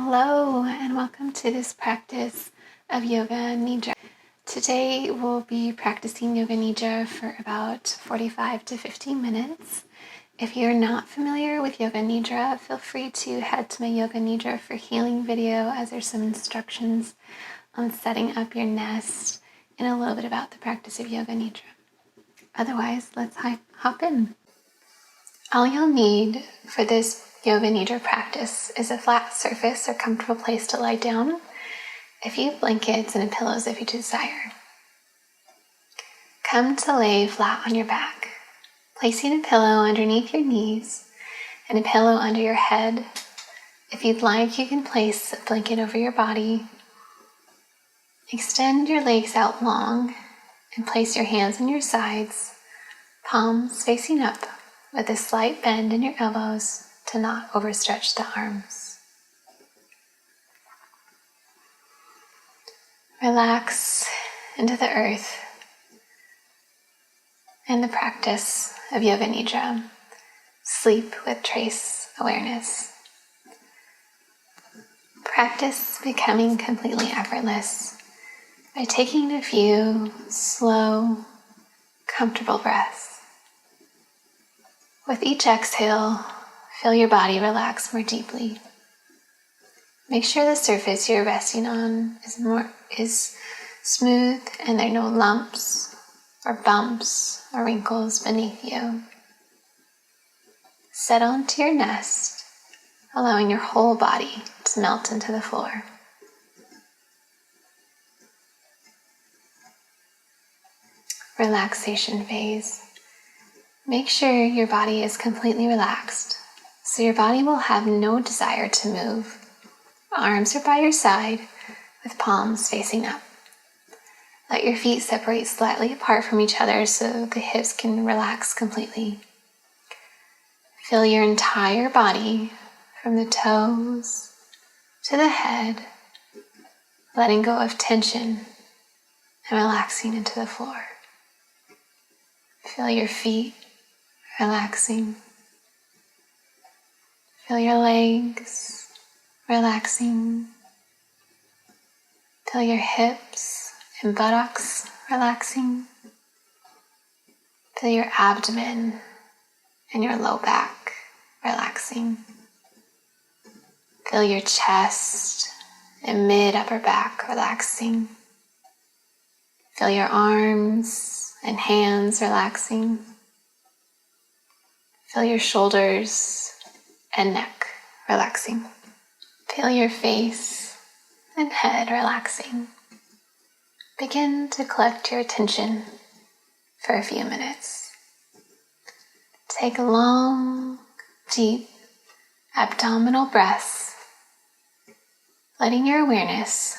Hello and welcome to this practice of Yoga Nidra. Today we'll be practicing Yoga Nidra for about 45 to 15 minutes. If you're not familiar with Yoga Nidra, feel free to head to my Yoga Nidra for Healing video, as there's some instructions on setting up your nest and a little bit about the practice of Yoga Nidra. Otherwise, let's hop in. All you'll need for this Yoga Nidra practice is a flat surface or comfortable place to lie down, a few blankets and pillows if you desire. Come to lay flat on your back, placing a pillow underneath your knees and a pillow under your head. If you'd like, you can place a blanket over your body. Extend your legs out long and place your hands on your sides, palms facing up, with a slight bend in your elbows to not overstretch the arms. Relax into the earth and the practice of Yoga Nidra. Sleep with trace awareness. Practice becoming completely effortless by taking a few slow, comfortable breaths. With each exhale, feel your body relax more deeply. Make sure the surface you're resting on is smooth and there are no lumps or bumps or wrinkles beneath you. Settle into your nest, allowing your whole body to melt into the floor. Relaxation phase. Make sure your body is completely relaxed, so your body will have no desire to move. Arms are by your side with palms facing up. Let your feet separate slightly apart from each other so the hips can relax completely. Feel your entire body from the toes to the head, letting go of tension and relaxing into the floor. Feel your feet relaxing. Feel your legs relaxing. Feel your hips and buttocks relaxing. Feel your abdomen and your low back relaxing. Feel your chest and mid-upper back relaxing. Feel your arms and hands relaxing. Feel your shoulders and neck relaxing. Feel your face and head relaxing. Begin to collect your attention for a few minutes. Take long, deep abdominal breaths, letting your awareness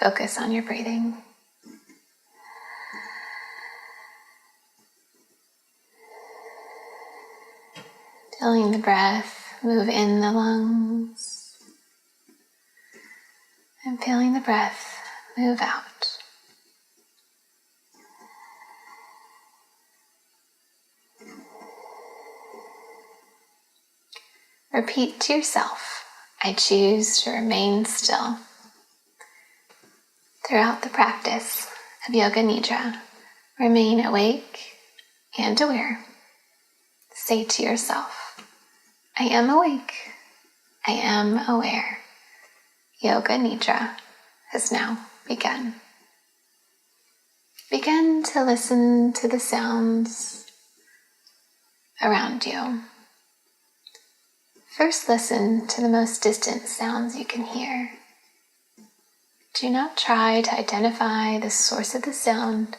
focus on your breathing. Feeling the breath move in the lungs and feeling the breath move out. Repeat to yourself, I choose to remain still. Throughout the practice of Yoga Nidra, remain awake and aware. Say to yourself, I am awake, I am aware. Yoga Nidra has now begun. Begin to listen to the sounds around you. First, listen to the most distant sounds you can hear. Do not try to identify the source of the sound,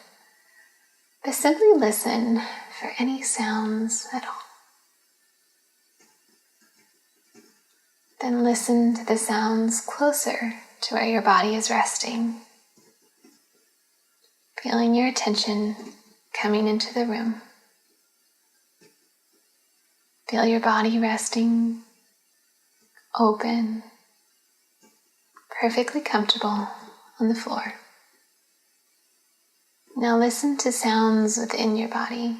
but simply listen for any sounds at all. Then listen to the sounds closer to where your body is resting, feeling your attention coming into the room. Feel your body resting, open, perfectly comfortable on the floor. Now listen to sounds within your body.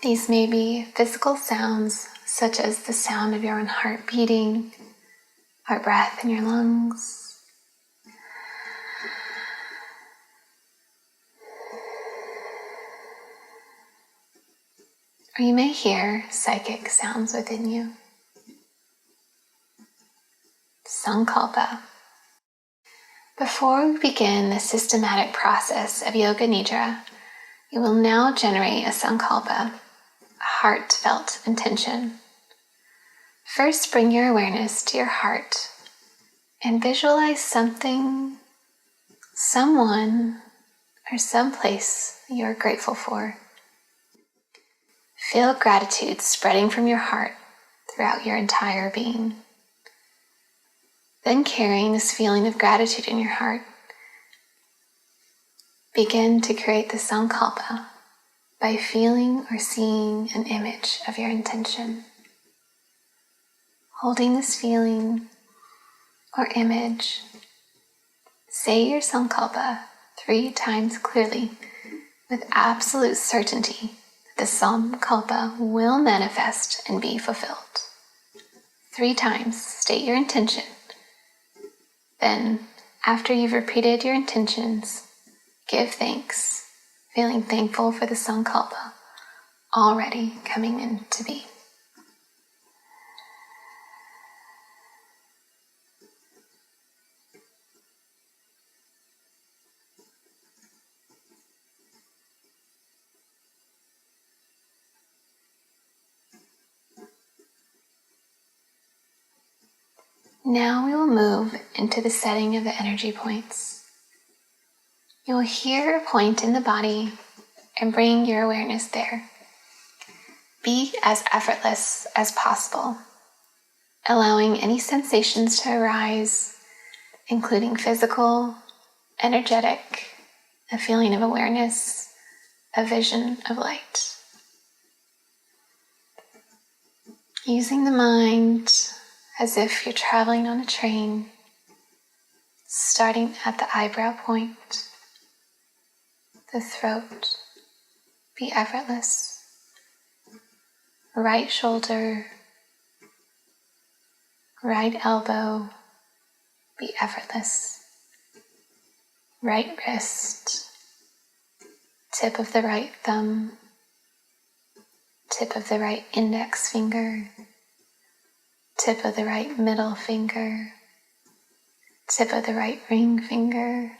These may be physical sounds, such as the sound of your own heart beating, our breath in your lungs. Or you may hear psychic sounds within you. Sankalpa. Before we begin the systematic process of Yoga Nidra, you will now generate a sankalpa, a heartfelt intention. First, bring your awareness to your heart and visualize something, someone, or someplace you are grateful for. Feel gratitude spreading from your heart throughout your entire being. Then, carrying this feeling of gratitude in your heart, begin to create the sankalpa by feeling or seeing an image of your intention. Holding this feeling or image, say your sankalpa 3 times clearly with absolute certainty that the sankalpa will manifest and be fulfilled. 3 times, state your intention. Then, after you've repeated your intentions, give thanks, feeling thankful for the sankalpa already coming into being. Now we will move into the setting of the energy points. You will hear a point in the body and bring your awareness there. Be as effortless as possible, allowing any sensations to arise, including physical, energetic, a feeling of awareness, a vision of light. Using the mind as if you're traveling on a train, starting at the eyebrow point, the throat, be effortless. Right shoulder, right elbow, be effortless. Right wrist, tip of the right thumb, tip of the right index finger, tip of the right middle finger, tip of the right ring finger,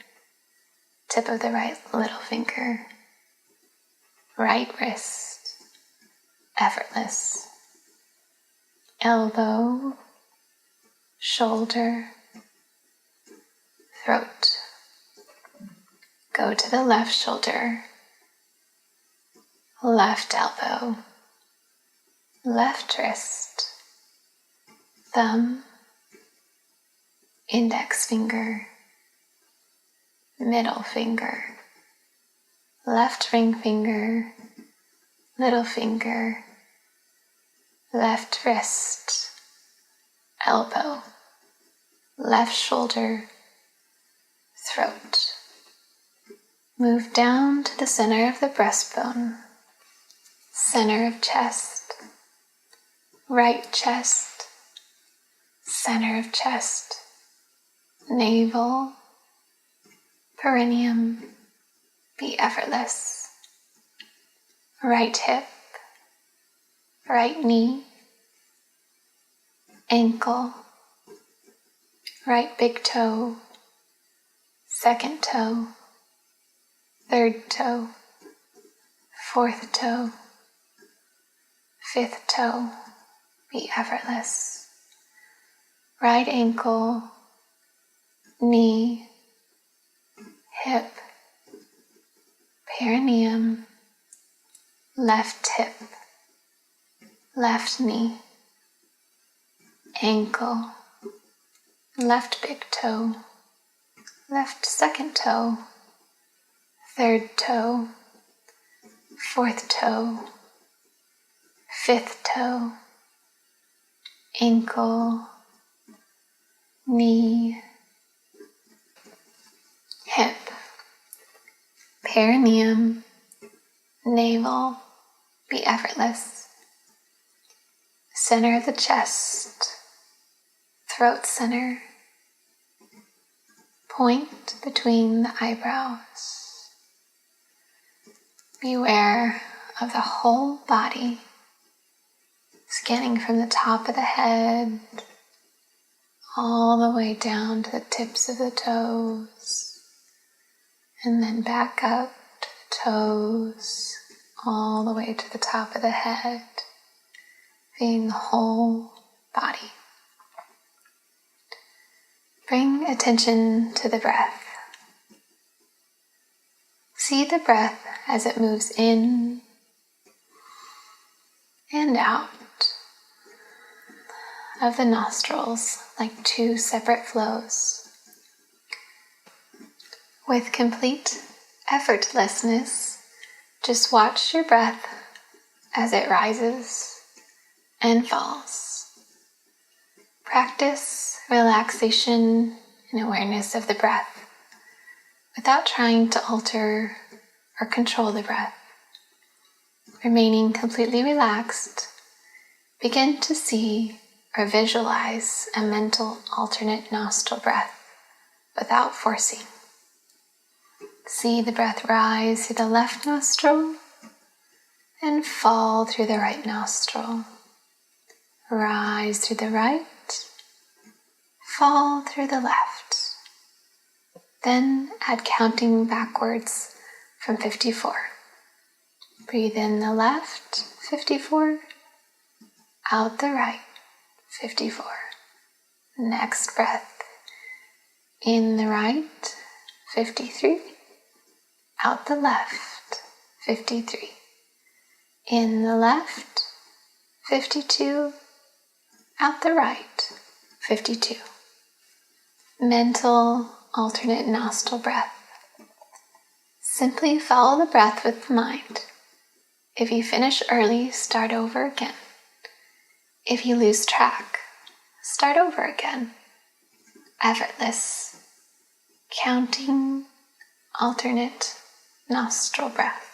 tip of the right little finger, right wrist, effortless, elbow, shoulder, throat. Go to the left shoulder, left elbow, left wrist, thumb, index finger, middle finger, left ring finger, little finger, left wrist, elbow, left shoulder, throat. Move down to the center of the breastbone, center of chest, right chest, center of chest, navel, perineum, be effortless. Right hip, right knee, ankle, right big toe, second toe, third toe, fourth toe, fifth toe, be effortless. Right ankle, knee, hip, perineum, left hip, left knee, ankle, left big toe, left second toe, third toe, fourth toe, fifth toe, ankle, knee, hip, perineum, navel, be effortless. Center of the chest, throat center, point between the eyebrows. Be aware of the whole body, scanning from the top of the head all the way down to the tips of the toes, and then back up to the toes, all the way to the top of the head, feeling the whole body. Bring attention to the breath. See the breath as it moves in and out of the nostrils like two separate flows. With complete effortlessness, just watch your breath as it rises and falls. Practice relaxation and awareness of the breath without trying to alter or control the breath. Remaining completely relaxed, begin to see or visualize a mental alternate nostril breath without forcing. See the breath rise through the left nostril and fall through the right nostril. Rise through the right, fall through the left. Then add counting backwards from 54. Breathe in the left, 54. Out the right, 54. Next breath, in the right, 53. Out the left, 53. In the left, 52. Out the right, 52. Mental alternate nostril breath. Simply follow the breath with the mind. If you finish early, start over again. If you lose track, start over again. Effortless, counting alternate nostril breath.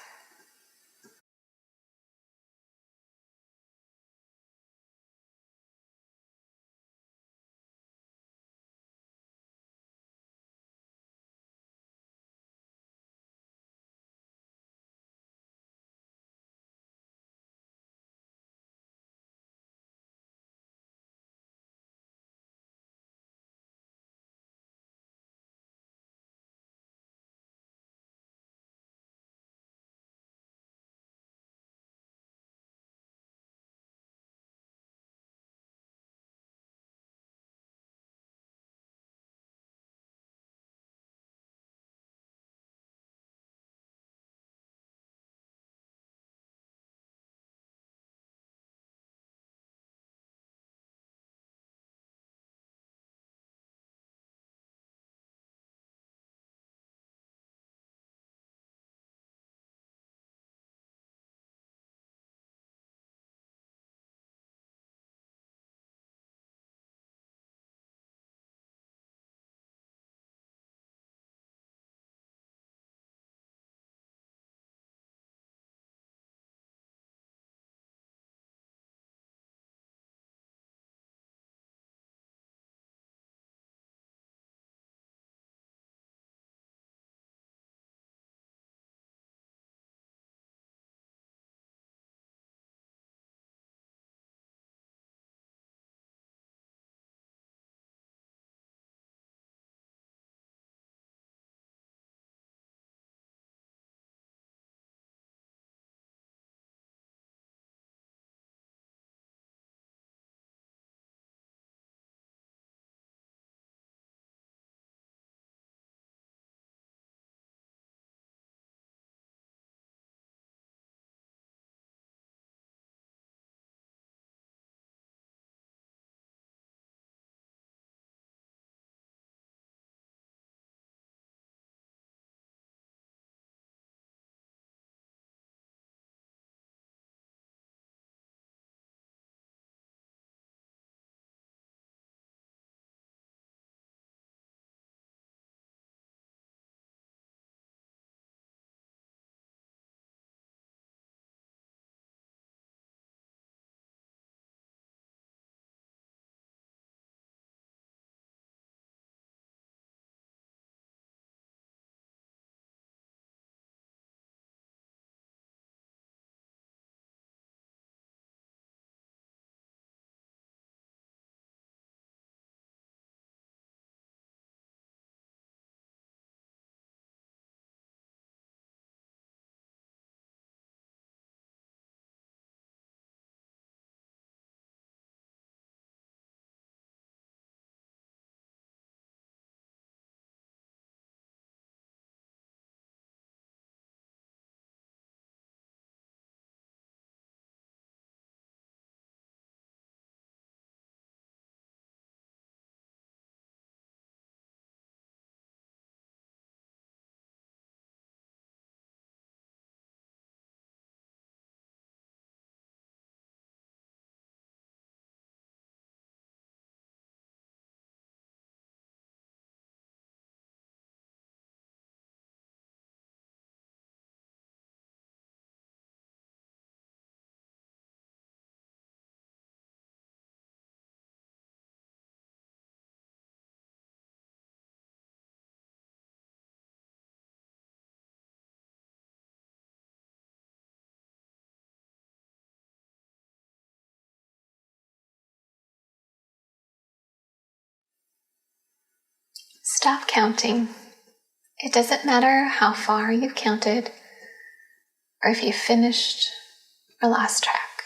Stop counting. It doesn't matter how far you've counted or if you've finished or lost track.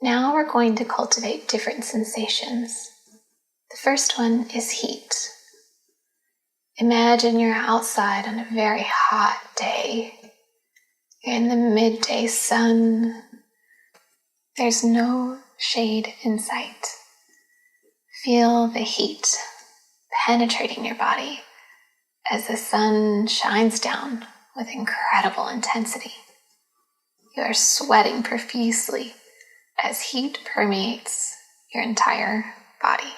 Now we're going to cultivate different sensations. The first one is heat. Imagine you're outside on a very hot day. You're in the midday sun. There's no shade in sight. Feel the heat penetrating your body as the sun shines down with incredible intensity. You are sweating profusely as heat permeates your entire body.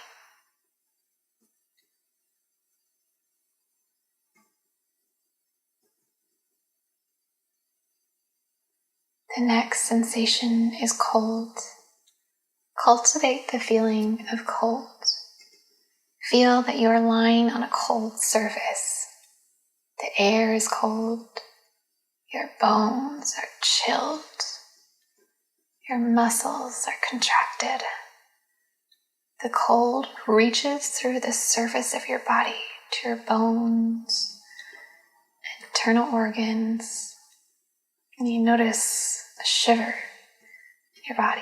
The next sensation is cold. Cultivate the feeling of cold. Feel that you are lying on a cold surface. The air is cold. Your bones are chilled. Your muscles are contracted. The cold reaches through the surface of your body to your bones, internal organs, and you notice a shiver in your body.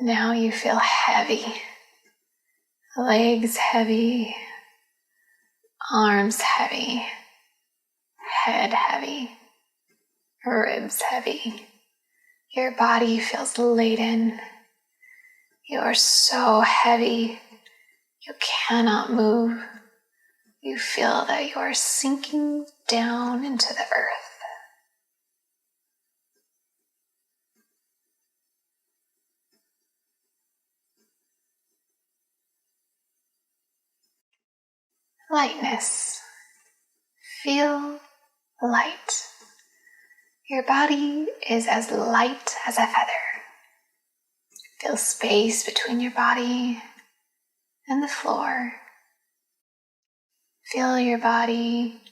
Now you feel heavy, legs heavy, arms heavy, head heavy, ribs heavy. Your body feels laden. You are so heavy, you cannot move. You feel that you are sinking down into the earth. Lightness. Feel light. Your body is as light as a feather. Feel space between your body and the floor. Feel your body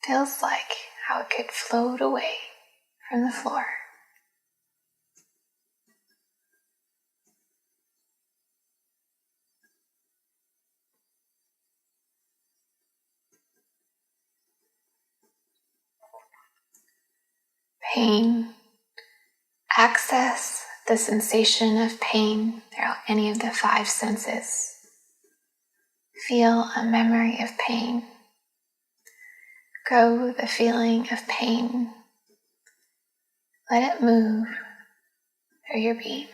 feels like how it could float away from the floor. Pain. Access the sensation of pain throughout any of the 5 senses. Feel a memory of pain. Grow the feeling of pain. Let it move through your being.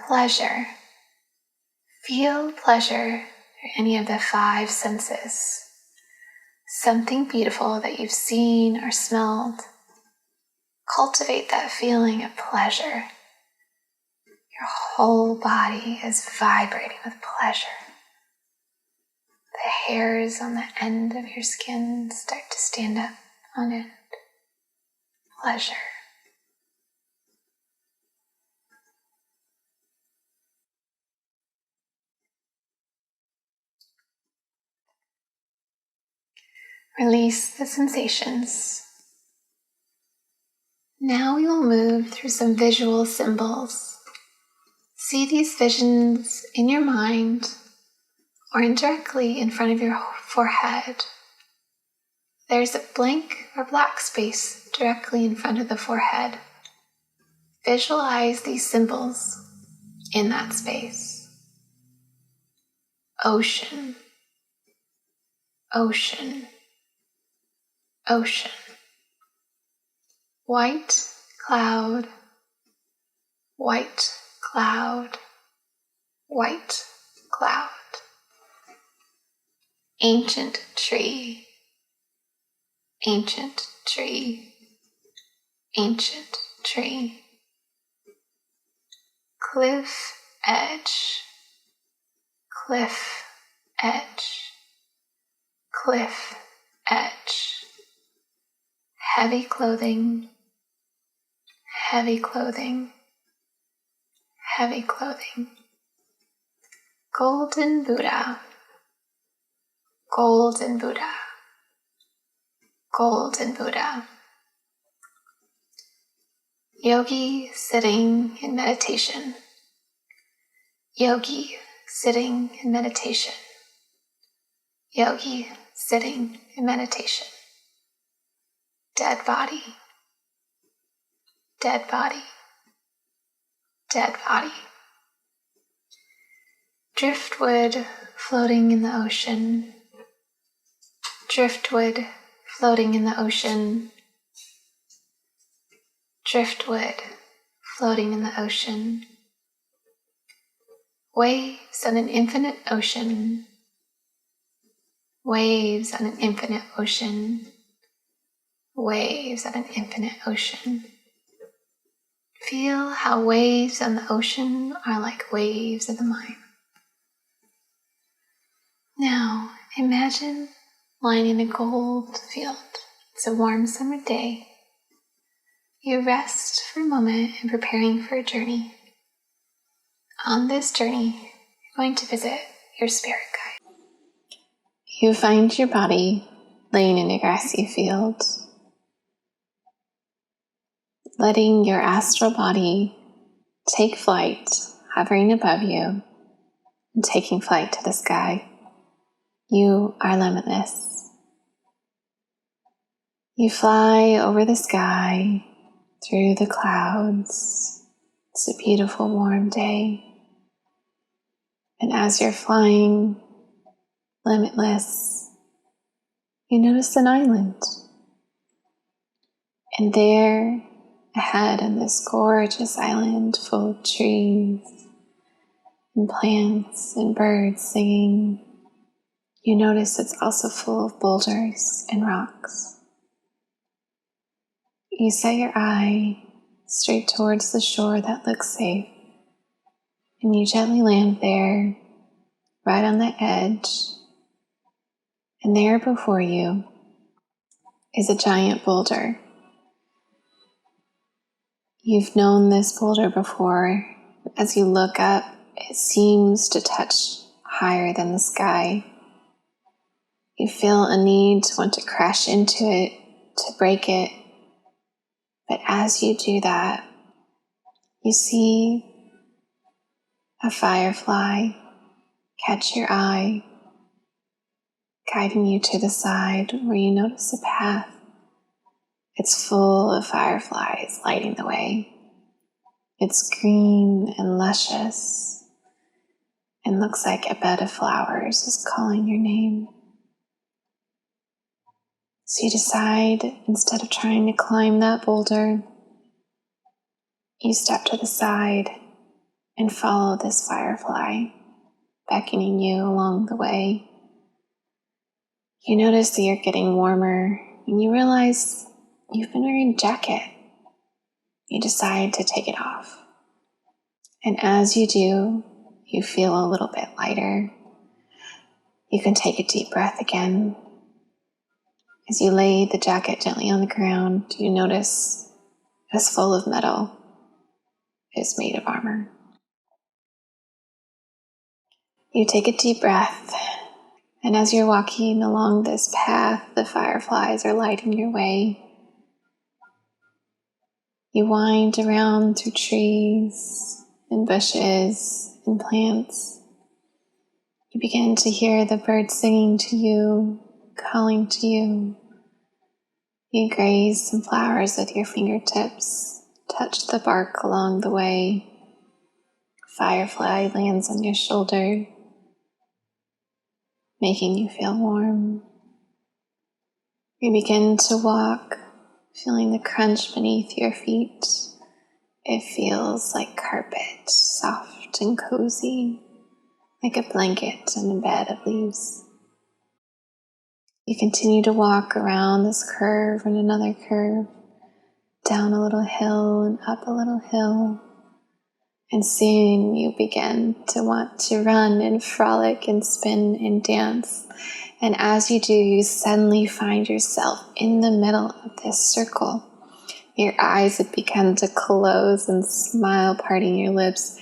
Pleasure. Feel pleasure through any of the 5 senses. Something beautiful that you've seen or smelled. Cultivate that feeling of pleasure. Your whole body is vibrating with pleasure. The hairs on the end of your skin start to stand up on end. Pleasure. Release the sensations. Now we will move through some visual symbols. See these visions in your mind or indirectly in front of your forehead. There's a blank or black space directly in front of the forehead. Visualize these symbols in that space. Ocean, ocean, ocean. White cloud, white cloud, white cloud. Ancient tree, ancient tree, ancient tree. Cliff edge, cliff edge, cliff edge. Heavy clothing, heavy clothing, heavy clothing. Golden Buddha, Golden Buddha, Golden Buddha. Yogi sitting in meditation. Yogi sitting in meditation. Yogi sitting in meditation. Dead body, dead body, dead body. Driftwood floating in the ocean. Driftwood floating in the ocean. Driftwood floating in the ocean. Waves on an infinite ocean. Waves on an infinite ocean. Waves on an infinite ocean. Feel how waves on the ocean are like waves of the mind. Now, imagine lying in a gold field. It's a warm summer day. You rest for a moment in preparing for a journey. On this journey, you're going to visit your spirit guide. You find your body laying in a grassy field, letting your astral body take flight, hovering above you and taking flight to the sky. You are limitless. You fly over the sky, through the clouds. It's a beautiful warm day. And as you're flying limitless, you notice an island. And there, ahead on this gorgeous island full of trees and plants and birds singing, you notice it's also full of boulders and rocks. You set your eye straight towards the shore that looks safe, and you gently land there, right on the edge, and there before you is a giant boulder. You've known this boulder before. As you look up, it seems to touch higher than the sky. You feel a need to want to crash into it, to break it. But as you do that, you see a firefly catch your eye, guiding you to the side where you notice a path. It's full of fireflies lighting the way. It's green and luscious and looks like a bed of flowers is calling your name. So you decide, instead of trying to climb that boulder, you step to the side and follow this firefly, beckoning you along the way. You notice that you're getting warmer, and you realize you've been wearing a jacket. You decide to take it off. And as you do, you feel a little bit lighter. You can take a deep breath again. As you lay the jacket gently on the ground, you notice it's full of metal. It's made of armor. You take a deep breath, and as you're walking along this path, the fireflies are lighting your way. You wind around through trees and bushes and plants. You begin to hear the birds singing to you, calling to you. You graze some flowers with your fingertips, touch the bark along the way. Firefly lands on your shoulder, making you feel warm. You begin to walk, feeling the crunch beneath your feet. It feels like carpet, soft and cozy, like a blanket on a bed of leaves. You continue to walk around this curve and another curve, down a little hill and up a little hill. And soon you begin to want to run and frolic and spin and dance. And as you do, you suddenly find yourself in the middle of this circle. Your eyes have begun to close and smile, parting your lips.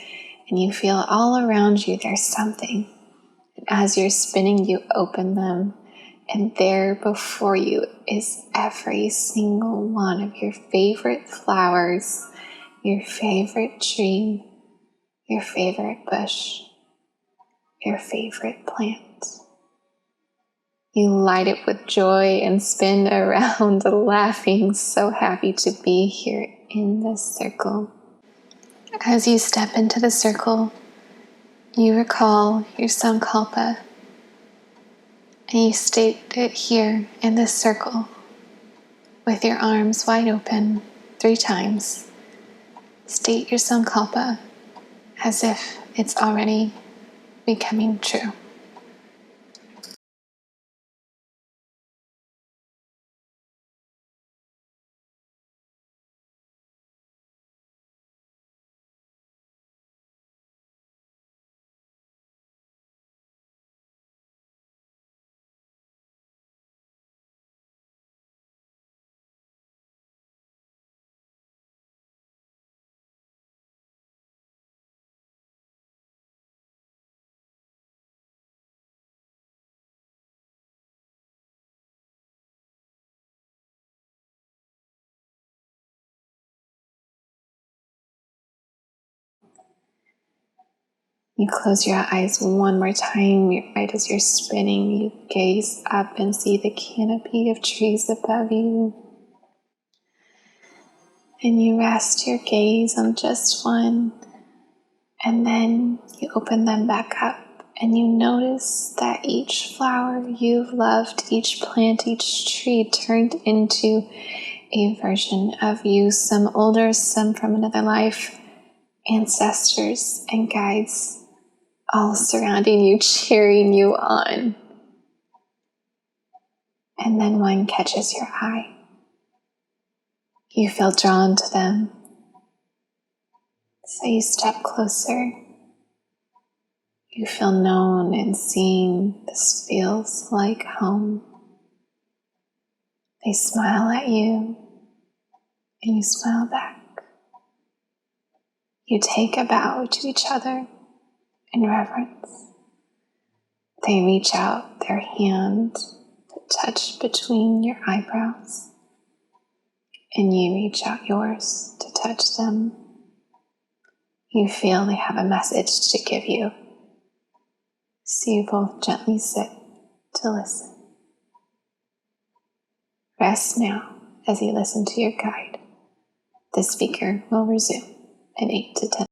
and you feel all around you there's something. And as you're spinning, you open them, and there before you is every single one of your favorite flowers, your favorite tree, your favorite bush, your favorite plant. You light it with joy and spin around laughing, so happy to be here in this circle. As you step into the circle, you recall your sankalpa, and you state it here in this circle with your arms wide open 3 times. State your sankalpa as if it's already becoming true. You close your eyes one more time. Right as you're spinning, you gaze up and see the canopy of trees above you. And you rest your gaze on just one, and then you open them back up, and you notice that each flower you've loved, each plant, each tree turned into a version of you, some older, some from another life, ancestors and guides, all surrounding you, cheering you on. And then one catches your eye. You feel drawn to them. So you step closer. You feel known and seen. This feels like home. They smile at you, and you smile back. You take a bow to each other in reverence. They reach out their hand to touch between your eyebrows, and you reach out yours to touch them. You feel they have a message to give you, so you both gently sit to listen. Rest now as you listen to your guide. The speaker will resume in 8 to 10.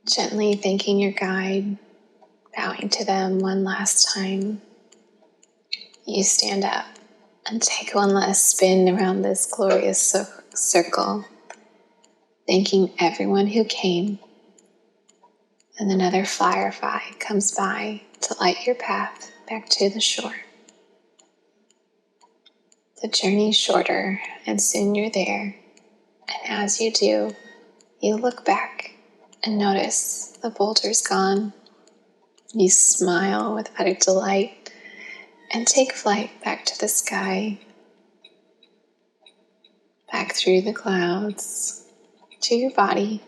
Gently thanking your guide, bowing to them one last time, you stand up and take one last spin around this glorious circle, thanking everyone who came. And another firefly comes by to light your path back to the shore. The journey's shorter, and soon you're there. And as you do, you look back and notice the boulder's gone. You smile with utter delight and take flight back to the sky, back through the clouds, to your body,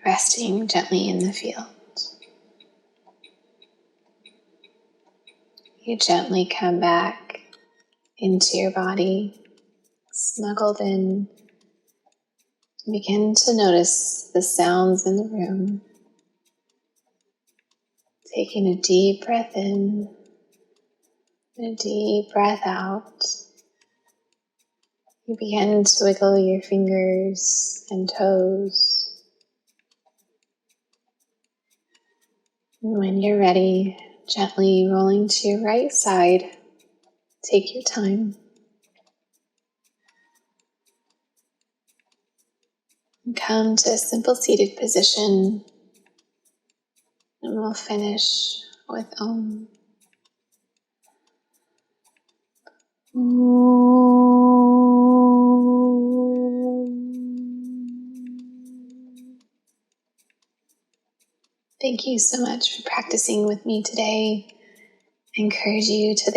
resting gently in the field. You gently come back into your body, snuggled in. Begin to notice the sounds in the room. Taking a deep breath in and a deep breath out. You begin to wiggle your fingers and toes. And when you're ready, gently rolling to your right side. Take your time. And come to a simple seated position. And we'll finish with Om. Thank you so much for practicing with me today. I encourage you to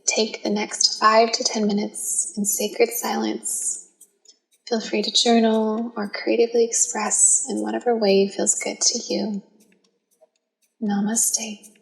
take the next 5 to 10 minutes in sacred silence. Feel free to journal or creatively express in whatever way feels good to you. Namaste.